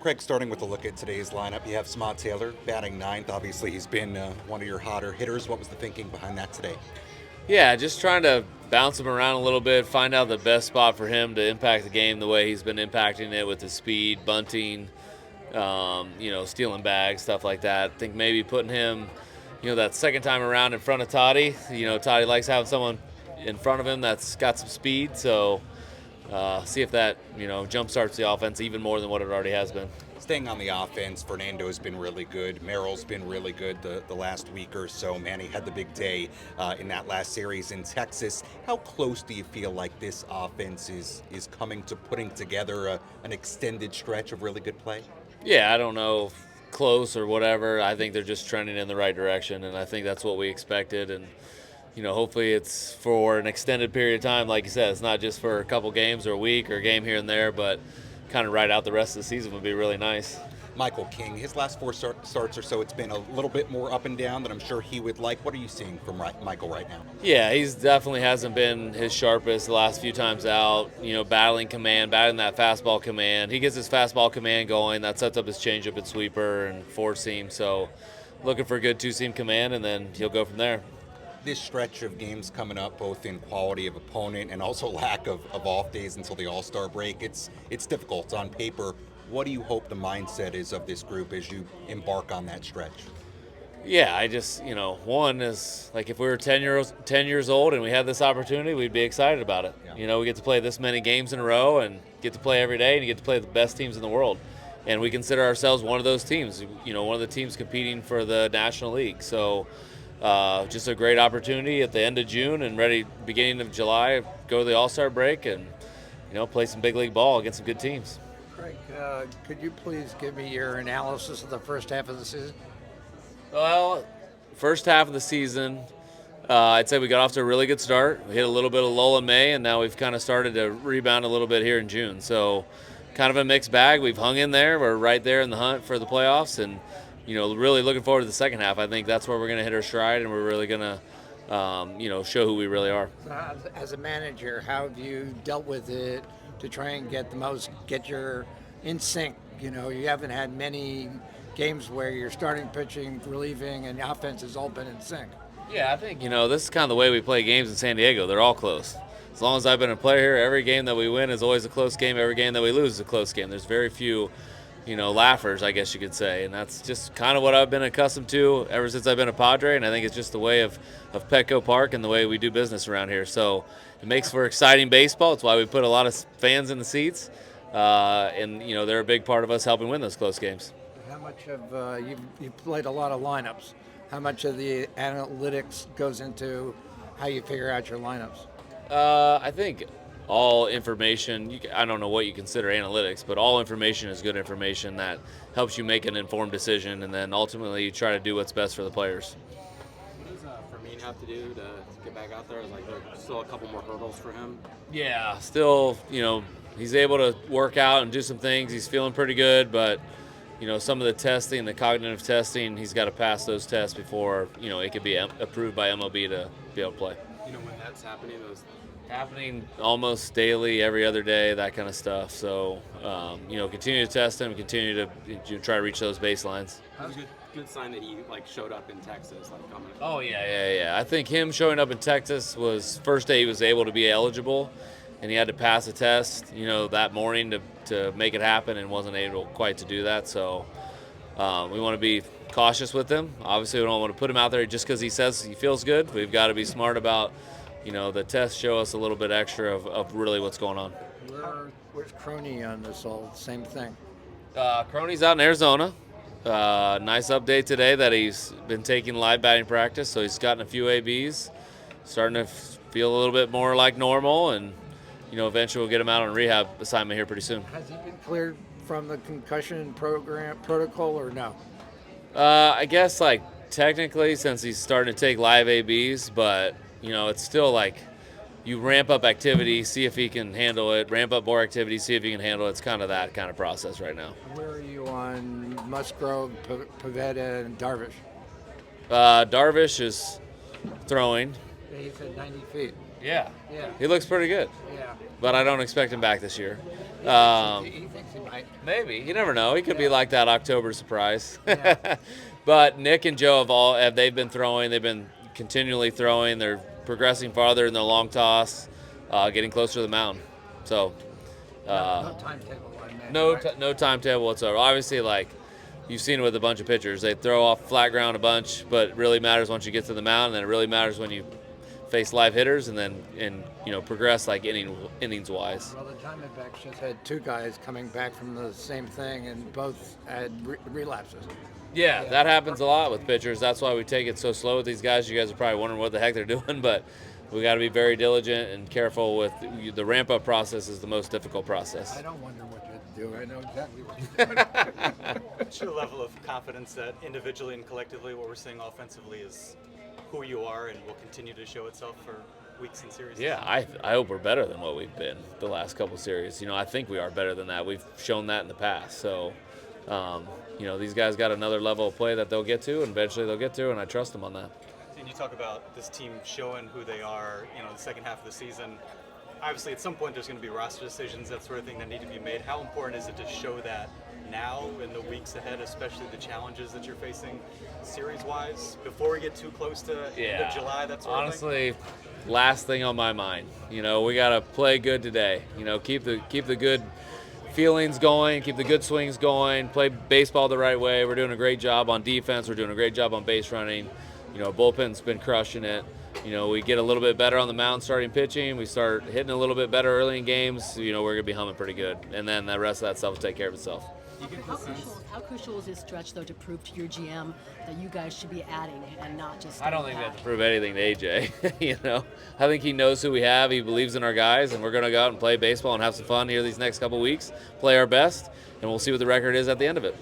Craig, starting with a look at today's lineup, you have Smot Taylor batting ninth. Obviously, he's been one of your hotter hitters. What was the thinking behind that today? Yeah, just trying to bounce him around a little bit, find out the best spot for him to impact the game the way he's been impacting it with his speed, bunting, stealing bags, stuff like that. I think maybe putting him, that second time around in front of Toddy. Toddy likes having someone in front of him that's got some speed. So see if that, jump starts the offense even more than what it already has been. Staying on the offense, Fernando's been really good. Merrill's been really good the last week or so. Manny had the big day in that last series in Texas. How close do you feel like this offense is coming to putting together an extended stretch of really good play? Yeah, I don't know if close or whatever. I think they're just trending in the right direction, and I think that's what we expected. And hopefully it's for an extended period of time. Like you said, it's not just for a couple games or a week or a game here and there, but kind of ride out the rest of the season would be really nice. Michael King, his last four starts or so, it's been a little bit more up and down than I'm sure he would like. What are you seeing from Michael right now? Yeah, he's definitely hasn't been his sharpest the last few times out. Battling command, battling that fastball command. He gets his fastball command going. That sets up his changeup and sweeper and four seam. So looking for a good two seam command, and then he'll go from there. This stretch of games coming up, both in quality of opponent and also lack of off days until the All-Star break, it's difficult on paper. What do you hope the mindset is of this group as you embark on that stretch? Yeah, I just, one is like if we were 10 years old and we had this opportunity, we'd be excited about it. Yeah. We get to play this many games in a row and get to play every day, and you get to play the best teams in the world. And we consider ourselves one of those teams, one of the teams competing for the National League. So just a great opportunity at the end of June and beginning of July, go to the All-Star break and, play some big league ball against some good teams. Craig, could you please give me your analysis of the first half of the season? Well, first half of the season, I'd say we got off to a really good start. We hit a little bit of lull in May, and now we've kind of started to rebound a little bit here in June. So kind of a mixed bag. We've hung in there. We're right there in the hunt for the playoffs, and really looking forward to the second half. I think that's where we're going to hit our stride, and we're really going to, show who we really are. As a manager, how have you dealt with it to try and get your in sync? You haven't had many games where you're starting pitching, relieving, and the offense has all been in sync. Yeah, I think, this is kind of the way we play games in San Diego. They're all close. As long as I've been a player here, every game that we win is always a close game. Every game that we lose is a close game. There's very few laughers, I guess you could say. And that's just kind of what I've been accustomed to ever since I've been a Padre. And I think it's just the way of Petco Park and the way we do business around here. So it makes for exciting baseball. It's why we put a lot of fans in the seats. And they're a big part of us helping win those close games. How much of you've played a lot of lineups? How much of the analytics goes into how you figure out your lineups? I think all information, I don't know what you consider analytics, but all information is good information that helps you make an informed decision, and then ultimately you try to do what's best for the players. What does Fermin have to do to get back out there? Like, there's still a couple more hurdles for him? Yeah, still, he's able to work out and do some things. He's feeling pretty good, but, some of the testing, the cognitive testing, he's got to pass those tests before, it could be approved by MLB to be able to play. When that's happening, Happening almost daily, every other day, that kind of stuff. So, continue to test him, continue to try to reach those baselines. it was a good sign that he showed up in Texas. Coming. Oh, yeah. I think him showing up in Texas was first day he was able to be eligible, and he had to pass a test, that morning to make it happen, and wasn't able quite to do that. So we want to be cautious with him. Obviously, we don't want to put him out there just because he says he feels good. We've got to be smart about the tests show us a little bit extra of really what's going on. Where's Crony on this all? Same thing. Crony's out in Arizona. Nice update today that he's been taking live batting practice, so he's gotten a few ABs, starting to feel a little bit more like normal, and eventually we'll get him out on rehab assignment here pretty soon. Has he been cleared from the concussion protocol or no? I guess technically, since he's starting to take live ABs, but it's still you ramp up activity, see if he can handle it, ramp up more activity, see if he can handle it. It's kind of that kind of process right now. Where are you on Musgrove, Pavetta, and Darvish? Darvish is throwing. He's at 90 feet. Yeah. Yeah. He looks pretty good, Yeah. but I don't expect him back this year. He thinks he might. Maybe. You never know. He could be Yeah. like that October surprise. Yeah. But Nick and Joe they've been throwing. They've been continually throwing. They're progressing farther in their long toss, getting closer to the mountain. So No timetable. I imagine, right? no timetable whatsoever. Obviously, like you've seen it with a bunch of pitchers, they throw off flat ground a bunch, but it really matters once you get to the mound, and it really matters when you face live hitters and progress like innings wise. Well, the Diamondbacks just had two guys coming back from the same thing, and both had relapses. Yeah, that happens a lot with pitchers. That's why we take it so slow with these guys. You guys are probably wondering what the heck they're doing, but we got to be very diligent and careful with the ramp-up process is the most difficult process. I don't wonder what you're doing. I know exactly what you're doing. What's your level of confidence that individually and collectively what we're seeing offensively is who you are and will continue to show itself for weeks and series? Yeah, I hope we're better than what we've been the last couple series. I think we are better than that. We've shown that in the past. So, these guys got another level of play that they'll get to, and eventually they'll get to, and I trust them on that. And you talk about this team showing who they are, the second half of the season. Obviously, at some point, there's going to be roster decisions, that sort of thing that need to be made. How important is it to show that now in the weeks ahead, especially the challenges that you're facing series-wise, before we get too close to end of July, that sort of thing? Honestly, last thing on my mind. We got to play good today. Keep the good feelings going, keep the good swings going, play baseball the right way. We're doing a great job on defense. We're doing a great job on base running. Bullpen's been crushing it. We get a little bit better on the mound starting pitching. We start hitting a little bit better early in games. We're going to be humming pretty good. And then the rest of that stuff will take care of itself. How crucial is this stretch, though, to prove to your GM that you guys should be adding and not just I don't staying think we have back? to prove anything to AJ. I think he knows who we have. He believes in our guys, and we're going to go out and play baseball and have some fun here these next couple weeks, play our best, and we'll see what the record is at the end of it.